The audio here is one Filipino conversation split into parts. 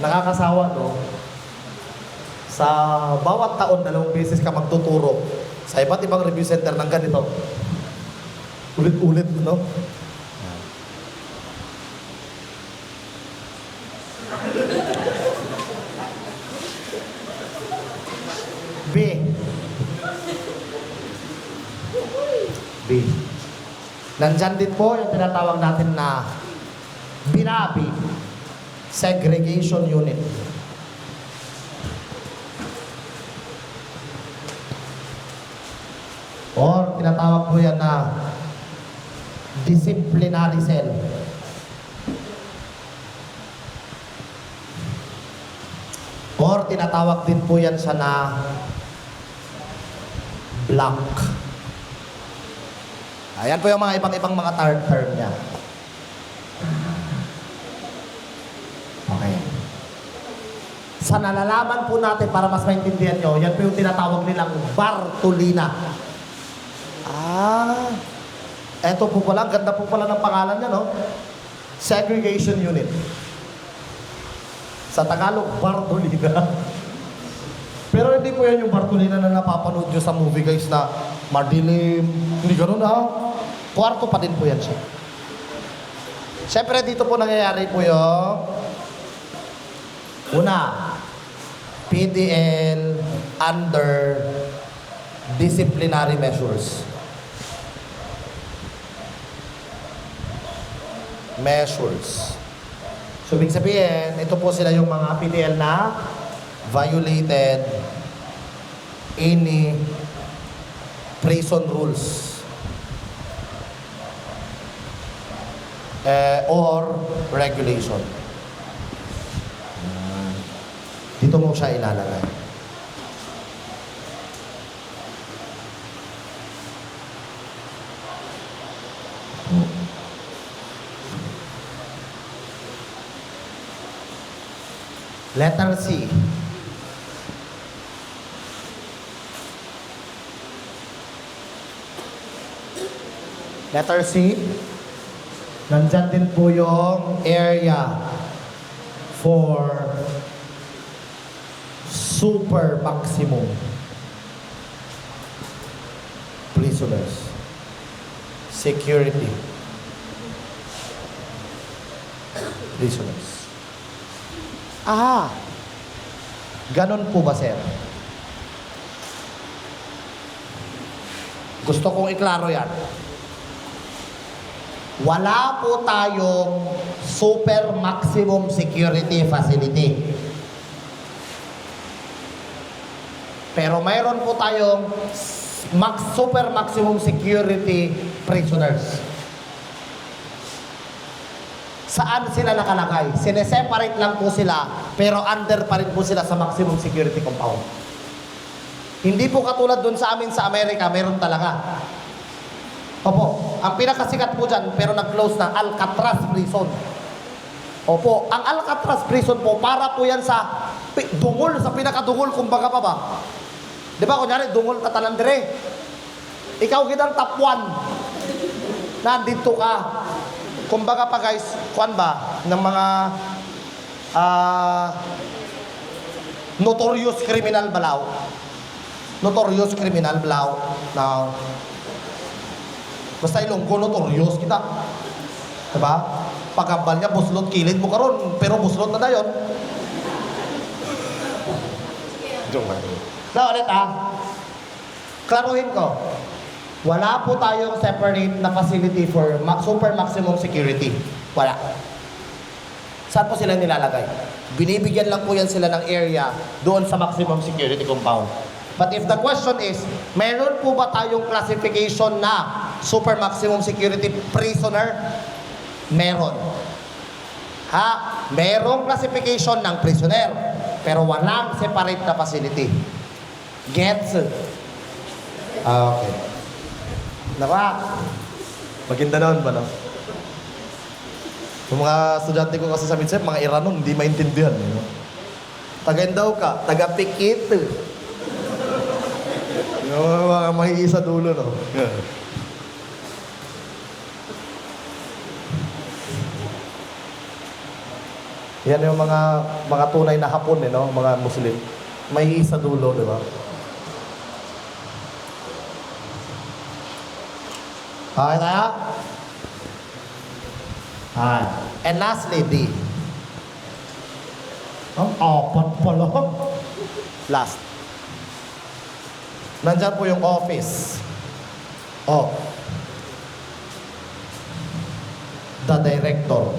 Nakakasawa, no? Sa bawat taon, 2 beses ka magtuturo sa iba't ibang review center ng ganito. Ulit-ulit, no? B. B. Nandyan din po yung tinatawag natin na binabi segregation unit. Or tinatawag po yan na disciplinary cell. Or tinatawag din po yan siya na block. Ayan po yung mga ibang-ibang mga term niya. Okay. Sa nalalaman po natin para mas maintindihan nyo, yan po yung tinatawag nilang Bartolina. Eto po pala, ganda po pala ng pangalan niya, no? Segregation unit. Sa Tagalog, Bartolina. Pero hindi po yan yung Bartolina na napapanood nyo sa movie, guys, na madilim. Hindi ganun, ha? Kwarto pa din po yan siya. Siyempre, dito po nangyayari po yung una, PDL under disciplinary measures. So, ibig sabihin, ito po sila yung mga PDL na violated any prison rules or regulation. Dito mo siya ilalagay. Letter C. Letter C. Nandyan din po yung area for super maximum prisoners. Security. Prisoners. Ganon po ba, sir? Gusto kong iklaro yan. Wala po tayong super maximum security facility. Pero mayroon po tayong super maximum security prisoners. Saan sila nakalagay? Sineseparate lang po sila, pero under pa rin po sila sa maximum security compound. Hindi po katulad dun sa amin sa Amerika, meron talaga. Opo, ang pinakasikat po dyan, pero nag-close na, Alcatraz Prison. Opo, ang Alcatraz Prison po, para po yan sa dungol, sa pinakadungol, kumbaga pa ba? Di ba, kunyari, dungol ka talandre. Ikaw kitang top 1. Nandito ka. Kumbaga pa guys, kuan ba, ng mga notorious criminal balaw. Notorious criminal balaw. Now, basta Ilonggo, notorious kita. Diba? Pagkambal niya, buslot, kilid mo karon, pero buslot na dayon. Joke lang. Na ulit klaruhin ko. Wala po tayong separate na facility for super maximum security. Wala. Saan po sila nilalagay? Binibigyan lang po yan sila ng area doon sa maximum security compound. But if the question is, meron po ba tayong classification na super maximum security prisoner? Meron. Merong classification ng prisoner, pero walang separate na facility. Gets? Okay. Naka, Maguindanao ba, no? Yung mga estudyante ko kasi sa Midsep, mga Iranon, hindi maintindihan. No? Taga-Indaw ka, taga-Pikit. Yung mga mahiisa dulo, no? Yan yung mga tunay na Hapon, eh, no? Mga Muslim. May isa dulo, di ba? Okay tayo? Hi. And lastly, D. Ang apat pala. Last. Nandyan po yung office. Oh. The director.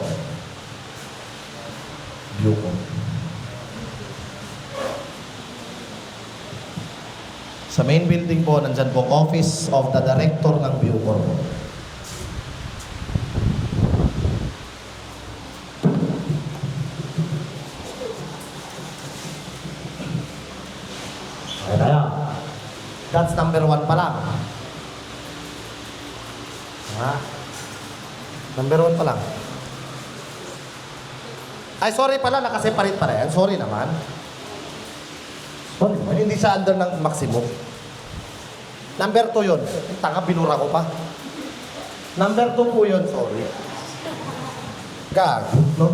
Bucor. Sa main building po, nandyan po office of the director ng Bucor. Okay tayo. That's number 1 pa lang. Ha? Number 1 pa lang. Ay, sorry pala, nakaseparate pa rin. Sorry naman. Sorry naman, hindi siya under ng maximum. Number 2 yun. Tanga, binura ko pa. Number 2 po yun, sorry. Gag, no?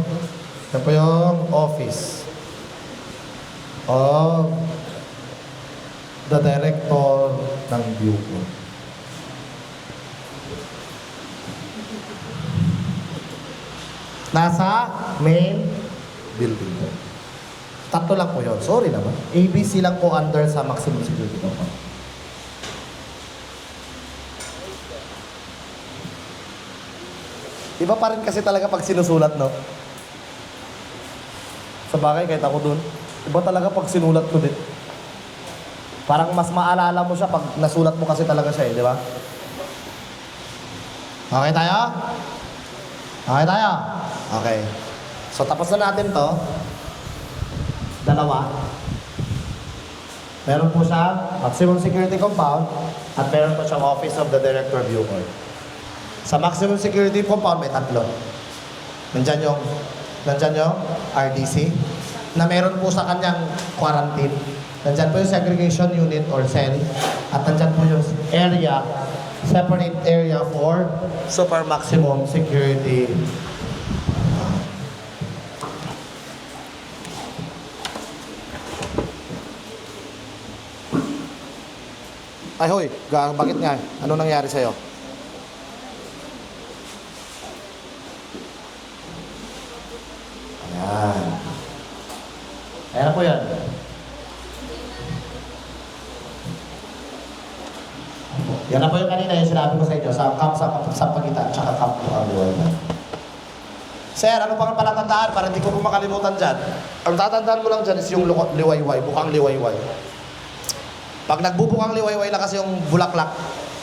Yan po yung office of the director ng Bucor. Nasa main building. Tatlo lang po yun. Sorry naman. ABC lang po under sa maximum security compound. Iba pa rin kasi talaga pag sinusulat, no? Sa bagay, kahit ako dun. Iba talaga pag sinulat ko din. Parang mas maalala mo siya pag nasulat mo kasi talaga siya, eh, di ba? Okay tayo? Okay tayo? Okay. So, tapos na natin to. Dalawa. Meron po siya maximum security compound at meron po siyang office of the director Bucor. Sa maximum security compound, may tatlo. Nandyan yung RDC na meron po sa kanyang quarantine. Nandyan po yung segregation unit or cell at nandyan po yung area, separate area for super maximum security. Ay, hoy, bakit nga? Ano nangyari sa'yo? Ayan. Ayan na po yan. Yan na po yung kanina yung sinabi ko sa inyo sa camp sa pagitan tsaka camp po ang liway. Sir, ano pang palatandaan para hindi ko po makalimutan dyan? Ang tatandaan mo lang dyan is yung liwayway, bukang liwayway. Pag nagbubukang liwayway na kasi yung bulaklak,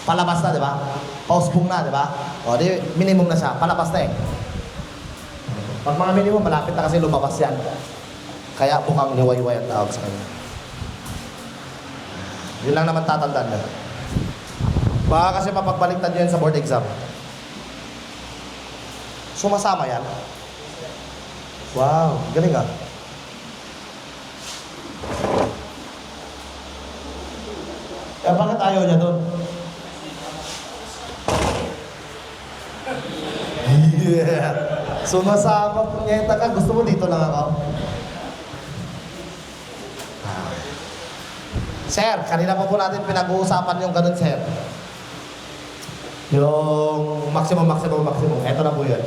palabas na, di ba? Pausbong na, di ba? O, di, minimum na siya. Palabas na eh. Pag mga minimum, malapit na kasi lumabas yan. Kaya bukang liwayway ang tawag sa kanya. Yun lang naman tatandaan na. Baka kasi mapagbaliktad yan sa board exam. Sumasama yan. Wow, galing ah. Eh, bakit ayaw niya doon? Yeah. Sumasama po niya ka. Gusto mo dito lang ako? Sir, kanina pa po natin pinag-uusapan yung ganun, sir. Yung maximum. Ito na po yun.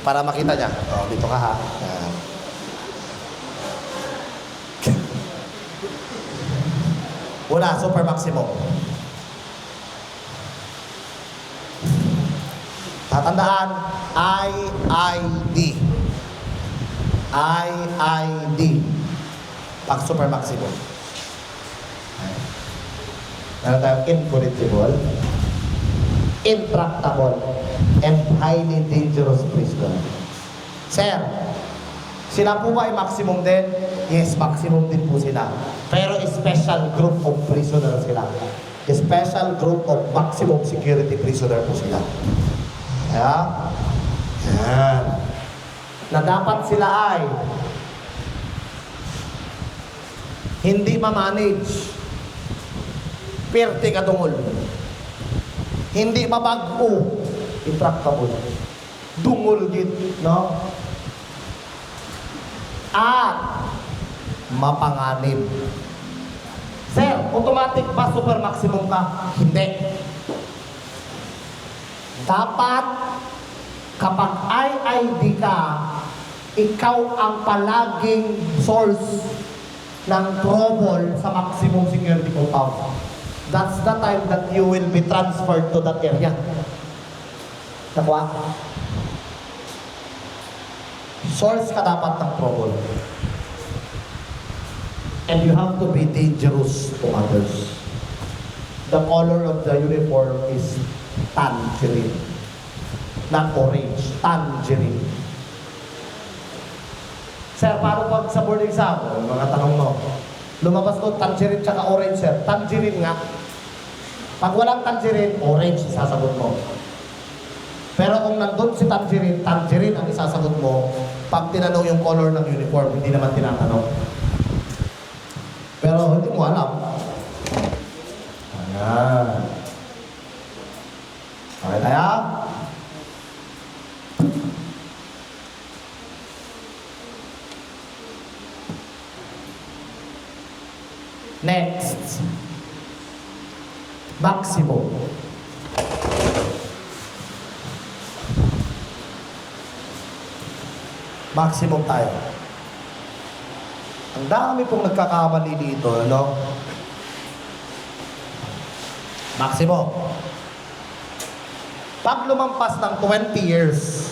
Para makita niya. O, dito ka ha. Yan. Una, super maximum. Tatandaan, IID. IID. Pag super maximum. Meron tayong incorrigible, intractable, and highly dangerous prisoner. Sir, sila po ba ay maximum din? Yes, maximum din po sila. Pero special group of prisoner sila. Special group of maximum security prisoner po sila. Kaya, yan. Na dapat sila ay hindi ma-manage. Perte kadungol. Hindi mabag-o. Intractable. Dungol git, no? mapanganib. Sir, automatic ba super maximum ka? Hindi. Dapat, kapag IID ka, ikaw ang palaging source ng trouble sa maximum security compound. That's the time that you will be transferred to that area. Nakuha? Source ka dapat ng trouble. And you have to be dangerous to others. The color of the uniform is tangerine. Not orange, tangerine. Sir, paano pag sa board exam? Mga tanong mo. Lumabas ko, tangerine tsaka orange, sir. Tangerine nga. Pag walang tangerine, orange isasagot mo. Pero kung nandun si tangerine, tangerine ang isasagot mo. Pag tinanong yung color ng uniform, hindi naman tinatanong. Pero hindi mo alam. Ayan. Okay tayo? Next. Maximum. Maximum tayo. Ang dami pong nagkakamali dito, ano? Maximum. Pag lumampas ng 20 years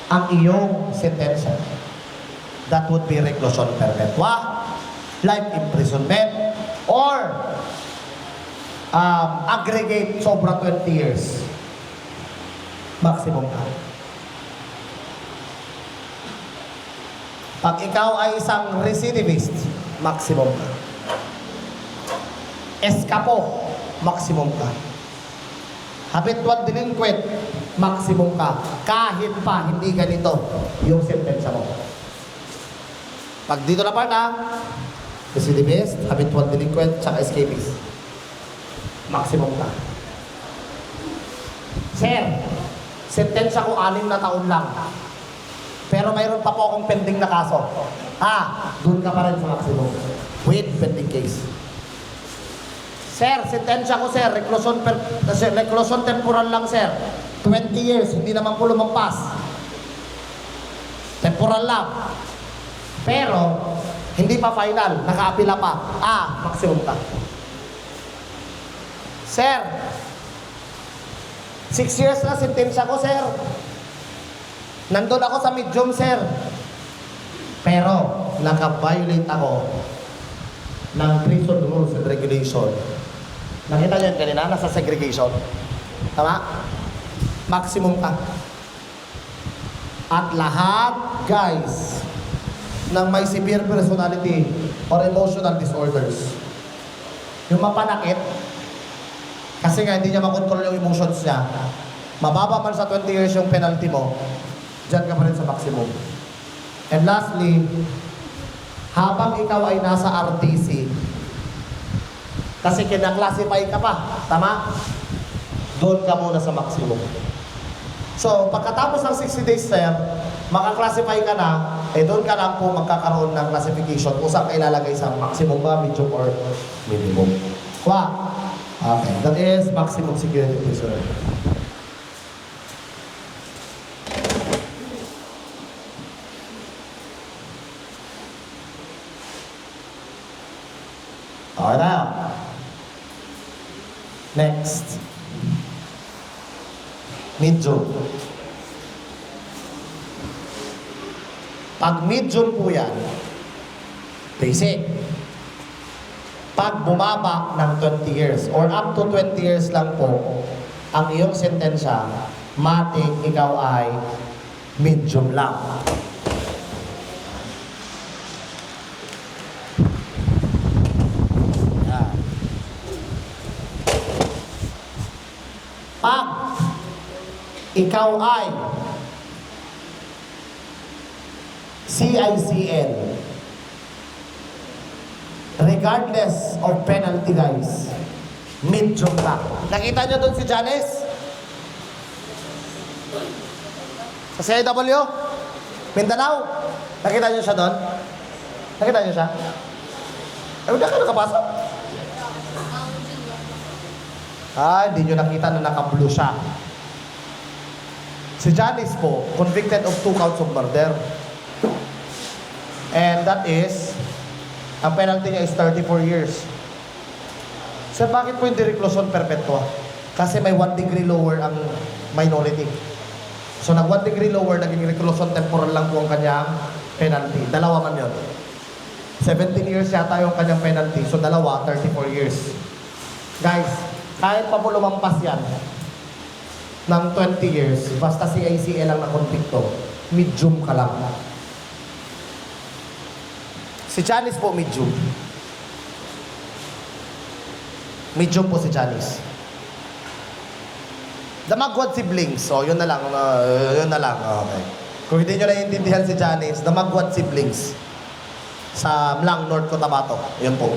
ang iyong sentensya, that would be reclusion perpetua, life imprisonment, or aggregate sobra 20 years. Maximum ka. Pag ikaw ay isang recidivist, maximum ka. Escapo, maximum ka. Habitual delinquent, maximum ka. Kahit pa hindi ganito yung sentensya mo. Pag dito na part recidivist, habitual delinquent, tsaka escapist, maximum ka. Sir, sentensya ko 6 na taon lang. Pero mayroon pa po akong pending na kaso. Doon ka pa rin sa maximum. With pending case. Sir, sentensya ko, sir, reclusion temporal lang, sir. 20 years, hindi naman po lumampas. Temporal lang. Pero, hindi pa final, nakaapila pa. Maximum ka. Sir, 6 years na sentensya ko, sir. Nandun ako sa medium, sir. Pero, naka-violate ako ng prison rules and regulation. Nakita niyo kanina, nasa segregation. Tama? Maximum ka. At lahat, guys, ng may severe personality or emotional disorders, yung mapanakit, kasi nga hindi niya makontrol yung emotions niya, mababa man sa 20 years yung penalty mo, dyan ka pa rin sa maximum. And lastly, habang ikaw ay nasa RTC, kasi kinaklasify ka pa, tama? Doon ka muna sa maximum. So, pagkatapos ng 60 days, sir, makaklasify ka na, doon ka lang po magkakaroon ng classification kung saan ka ilalagay sa maximum ba, medium, or minimum. Okay, that is maximum security prisoner. Okay na. Next. Medium. Pag medium po yan, basic. Pag bumaba ng 20 years or up to 20 years lang po ang iyong sentensya, matik ikaw ay medium lang. Pag ikaw ay CICL, regardless of penalty, guys, medium ka. Nakita nyo doon si Janice? Sa CIW? Mindanao? Nakita nyo siya doon? Nakita niyo siya? Ay, hindi ka nakapasok. Hindi nyo nakita na naka-blue siya. Si Janice po, convicted of 2 counts of murder. And that is, ang penalty niya is 34 years. Sir, bakit po hindi reclusion perpetua? Kasi may 1 degree lower ang minority. So, nag 1 degree lower, naging reclusion temporal lang po ang kanyang penalty. Dalawa man yun. 17 years yata yung kanyang penalty. So, dalawa, 34 years. Guys, kahit pa po lumampas yan ng 20 years, basta si ACL ang nakonvikto, medium ka lang. Si Janice po, medium. Medium po si Janice. The Magwad siblings. So, yun na lang. Yun na lang. Okay. Kung hindi nyo naiintindihan si Janice, the Magwad siblings sa Mlang, North Cotabato. Yun po.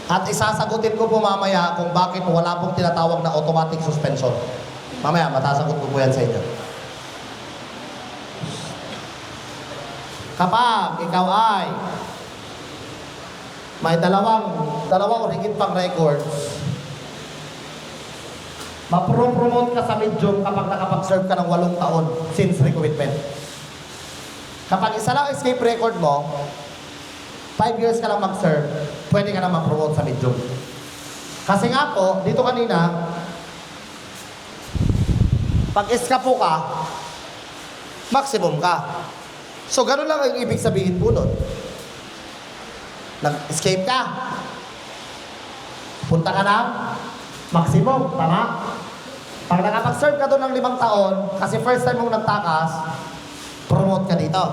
At isasagutin ko po mamaya kung bakit wala pong tinatawag na automatic suspension. Mamaya, matasagot ko po yan sa inyo. Kapag ikaw ay may dalawang o higit pang records, mapropromote ka sa medium kapag nakapag-serve ka ng 8 taon since recruitment. Kapag isa lang escape record mo, 5 years ka lang mag-serve, pwede ka na ma-promote sa medium. Kasi nga po, dito kanina, pag eskapo ka, maximum ka. So, gano'n lang ang ibig sabihin po nun. Nag-escape ka. Punta ka na, maximum, tama? Pag nakapag-serve ka doon ng 5 taon, kasi first time mong nagtakas, promote ka dito.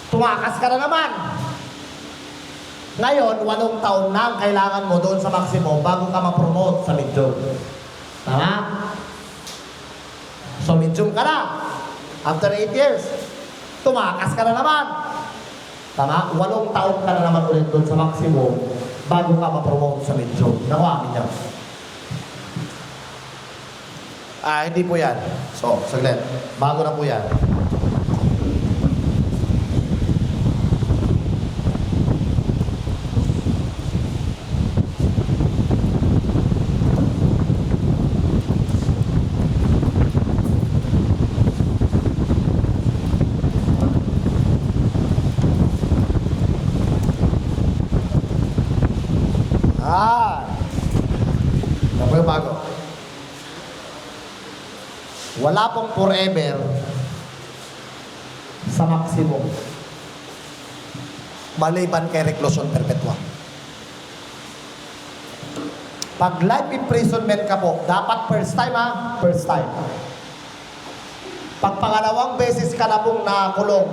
Tumakas ka na naman. Ngayon, 8 taon na ang kailangan mo doon sa maximum bago ka ma-promote sa medium. Tama? So, medium ka na. After 8 years, tumakas ka na naman. Tama? 8 taon ka na naman ulit doon sa maximum bago ka ma-promote sa medium. Nakuha niyo. Hindi po yan. So, saglit. Bago na po yan. Ano po yung bago? Wala pong forever sa maximum. Maliban kay reclusion perpetua. Pag life imprisonment ka po, dapat first time first time. Pag pangalawang beses ka na pong nakulong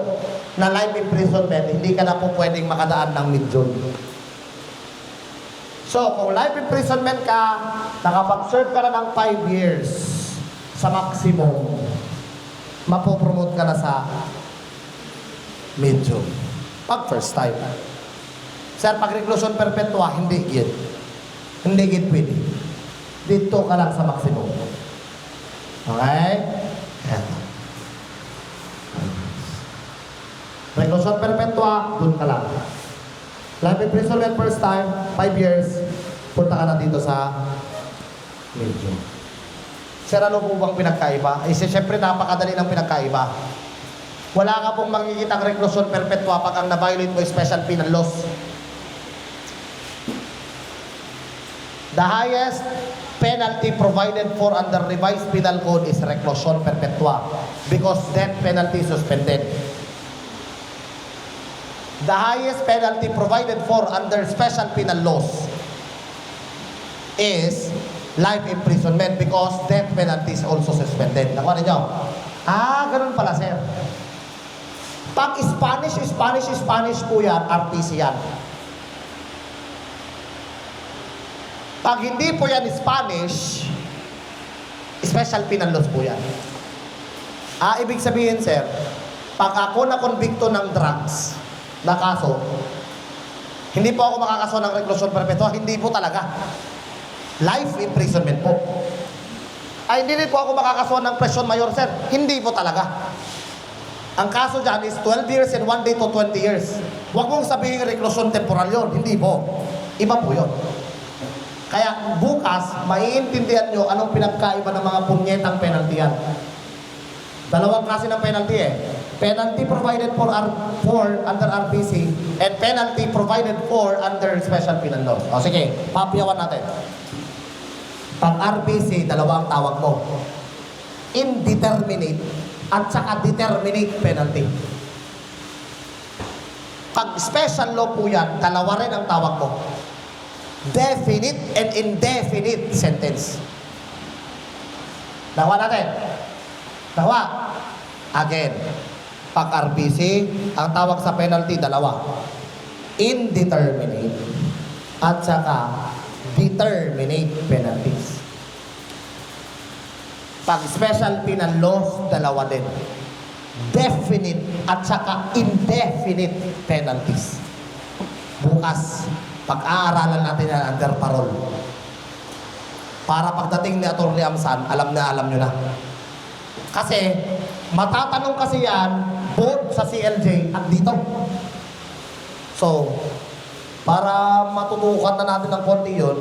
na life imprisonment, hindi ka na po pwedeng makadaan ng medium. So, kung life imprisonment ka, nakapag-serve ka na ng 5 years sa maximum, mapopromote ka na sa medium. Pag first time. Sir, pag reclusion perpetua, hindi gid. Hindi gid pwede. Dito ka lang sa maximum. Okay? Reclusion perpetua, dun ka lang. Life imprisonment first time, 5 years, punta ka na dito sa medium. Sir, ano po bang pinagkaiba? Siyempre, napakadali ng pinagkaiba. Wala ka pong makikitang reclusion perpetua pag ang na-violate mo special penal laws. The highest penalty provided for under revised penal code is reclusion perpetua because death penalty is suspended. The highest penalty provided for under special penal laws is life imprisonment because death penalty is also suspended. Nakuha ninyo? Ganun pala, sir. Pag Spanish po yan, RTC yan. Pag hindi po yan Spanish, special penal laws po yan. Ibig sabihin, sir, pag ako na-convicto ng drugs, na kaso, hindi po ako makakaso ng reclusion perpetua, hindi po talaga. Life imprisonment po. Hindi rin po ako makakaso ng presyon mayor, sir. Hindi po talaga. Ang kaso dyan is 12 years and 1 day to 20 years. Huwag mong sabihin reklusyon temporal yun. Hindi po. Iba po yun. Kaya bukas, maiintindihan nyo anong pinagkaiba ng mga punyetang penalty yan. Dalawang klase ng penalty eh. Penalty provided for under RPC and penalty provided for under special penal law. O sige, papiyawan natin. Pag RPC, dalawa ang tawag mo. Indeterminate at saka determinate penalty. Pag special law po yan, dalawa rin ang tawag mo. Definite and indefinite sentence. Nawa natin. Nawa. Again. Pag RPC, ang tawag sa penalty, dalawa. Indeterminate at saka determinate penalties. Pag special penal laws, dalawa din. Definite at saka indefinite penalties. Bukas, pag-aaralan natin yan under parole. Para pagdating ni Atty. Amsan, alam nyo na. Kasi, matatanong kasi yan, both sa CLJ at dito. So, para matutukan na natin ng konti yun,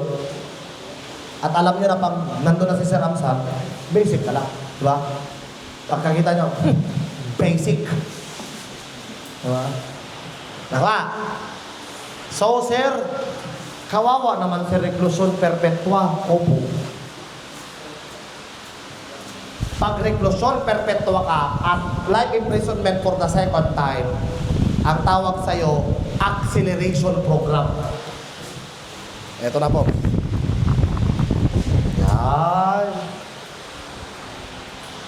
at alam nyo na pag nandun na si Sir Amsan, basic ka lang. Diba? Pagkakita nyo, basic. Diba? Diba? So, sir, kawawa naman si reclusion perpetua. Opo. Pag reclusion perpetua ka at life imprisonment for the second time, ang tawag sa'yo, acceleration program. Ito na po. Yan.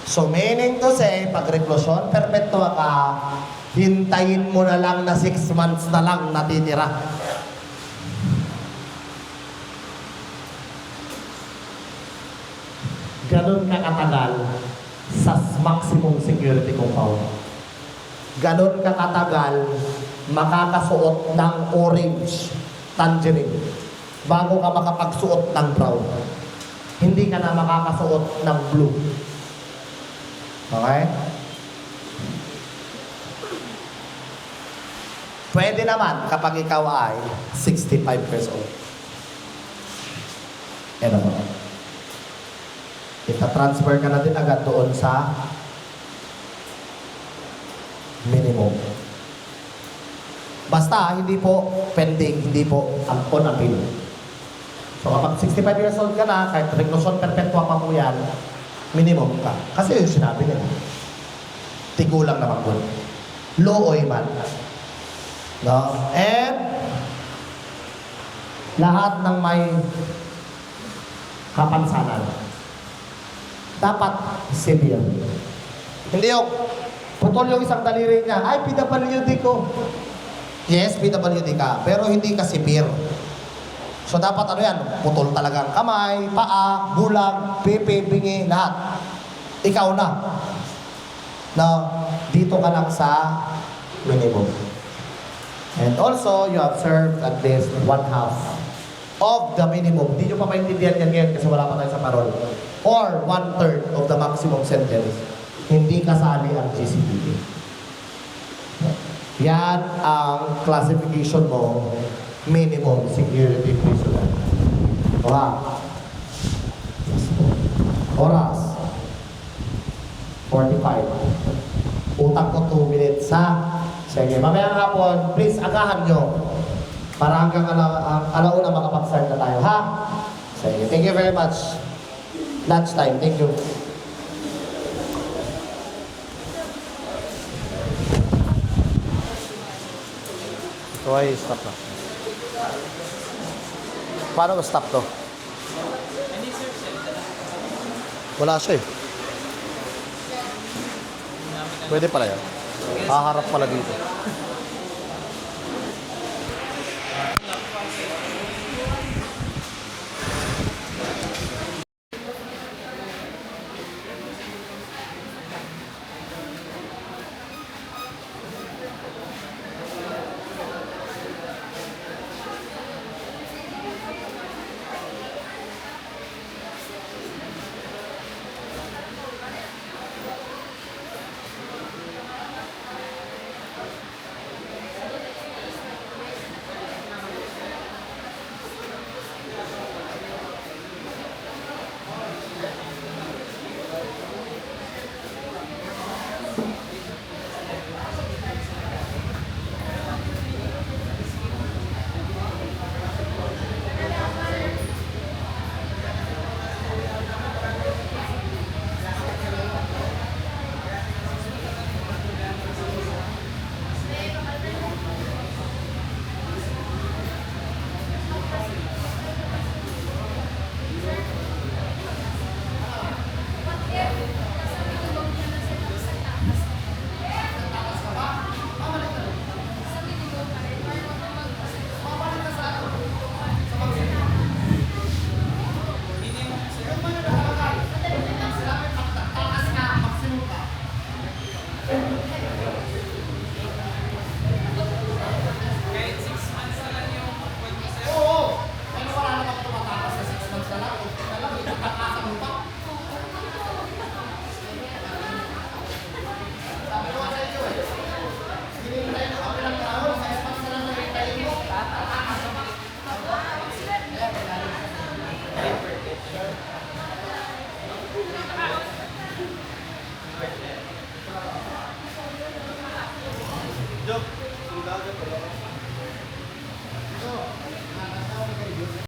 So, meaning to say, pag reclusion perpetua ka, hintayin mo na lang na 6 months na lang natitira. Ganon ka katagal sa maximum security compound. Ganon ka katagal makakasuot ng orange tangerine bago ka makapagsuot ng brown. Hindi ka na makakasuot ng blue. Okay? Pwede naman kapag ikaw ay 65 years old. Ano mo? Ita-transfer ka na din agad doon sa minimum. Basta, hindi po pending, hindi po on appeal. So kapag 65 years old ka na, kahit reclusion perpetua pa po yan, minimum ka. Kasi yung sinabi nila. Tigulang naman po. Looy man. No? And lahat ng may kapansanan dapat severe. Hindi yung putol yung isang daliri niya, ay PWD ko. Yes, PWD ka, pero hindi ka severe. So dapat ano yan, putol talagang kamay, paa, bulag, pepe, bingi, lahat. Ikaw na. No, dito ka lang sa minimum. And also, you have served at least 1/2 of the minimum. Hindi nyo pa maintindihan yan ngayon kasi wala pa tayo sa parol. Or 1/3 of the maximum sentence. Hindi kasali ang GCPD. Yan ang classification mo, minimum security prisoner. Wow. Oras. 45. Utang ko 2 minutes ha. Sige, mamayang hapon, please agahan nyo para hanggang alauna makapag-start na tayo, ha? Sige, thank you very much. Lunch time, thank you. So, ay, stop na. Paano ko stop to? Wala siya eh. Pwede pala yan. Haharap pala dito.